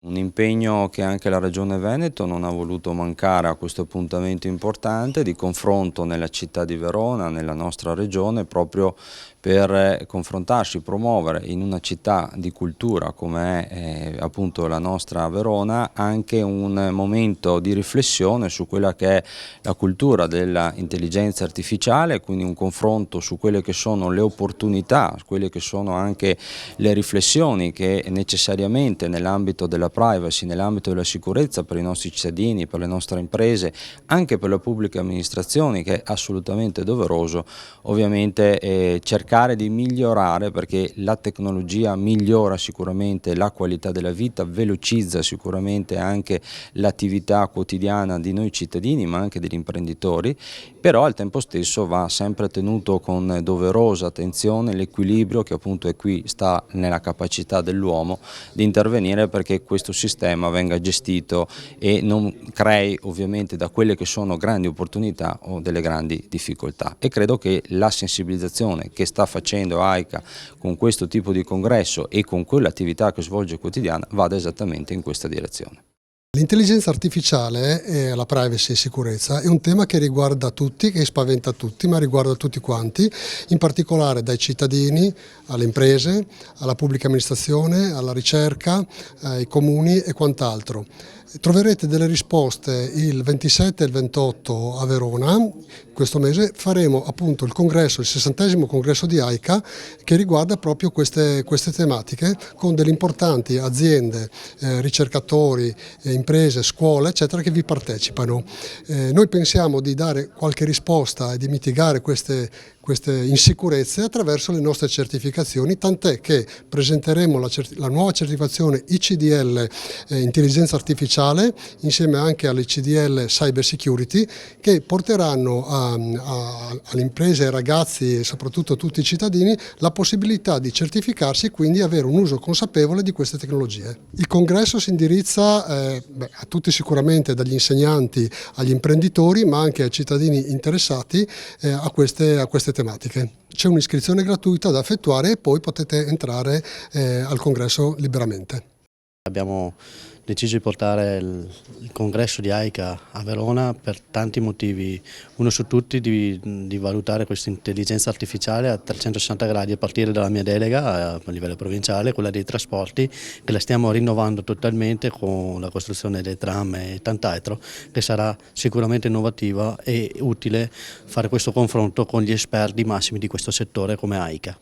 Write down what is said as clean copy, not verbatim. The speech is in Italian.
Un impegno che anche la Regione Veneto non ha voluto mancare a questo appuntamento importante di confronto nella città di Verona, nella nostra regione, proprio per confrontarsi, promuovere in una città di cultura come è appunto la nostra Verona anche un momento di riflessione su quella che è la cultura dell'intelligenza artificiale, quindi un confronto su quelle che sono le opportunità, quelle che sono anche le riflessioni che necessariamente nell'ambito della privacy, nell'ambito della sicurezza per i nostri cittadini, per le nostre imprese, anche per la pubblica amministrazione, che è assolutamente doveroso ovviamente cercare di migliorare, perché la tecnologia migliora sicuramente la qualità della vita, velocizza sicuramente anche l'attività quotidiana di noi cittadini ma anche degli imprenditori, però al tempo stesso va sempre tenuto con doverosa attenzione l'equilibrio che appunto è qui, sta nella capacità dell'uomo di intervenire perché questo sistema venga gestito e non crei ovviamente da quelle che sono grandi opportunità o delle grandi difficoltà. E credo che la sensibilizzazione che sta facendo AICA con questo tipo di congresso e con quell'attività che svolge quotidiana vada esattamente in questa direzione. L'intelligenza artificiale e la privacy e sicurezza è un tema che riguarda tutti, che spaventa tutti, ma riguarda tutti quanti, in particolare dai cittadini alle imprese, alla pubblica amministrazione, alla ricerca, ai comuni e quant'altro. Troverete delle risposte il 27 e il 28 a Verona. Questo mese faremo appunto il congresso, il 60° congresso di AICA, che riguarda proprio queste tematiche con delle importanti aziende, ricercatori, imprese, scuole eccetera che vi partecipano. Noi pensiamo di dare qualche risposta e di mitigare queste insicurezze attraverso le nostre certificazioni, tant'è che presenteremo la nuova certificazione ICDL Intelligenza Artificiale insieme anche all'ICDL Cyber Security, che porteranno alle imprese, ai ragazzi e soprattutto a tutti i cittadini la possibilità di certificarsi e quindi avere un uso consapevole di queste tecnologie. Il congresso si indirizza a tutti sicuramente, dagli insegnanti agli imprenditori, ma anche ai cittadini interessati a queste tematiche. C'è un'iscrizione gratuita da effettuare e poi potete entrare al congresso liberamente. Abbiamo deciso di portare il congresso di AICA a Verona per tanti motivi, uno su tutti di valutare questa intelligenza artificiale a 360 gradi a partire dalla mia delega a livello provinciale, quella dei trasporti, che la stiamo rinnovando totalmente con la costruzione dei tram e tant'altro, che sarà sicuramente innovativa e utile fare questo confronto con gli esperti massimi di questo settore come AICA.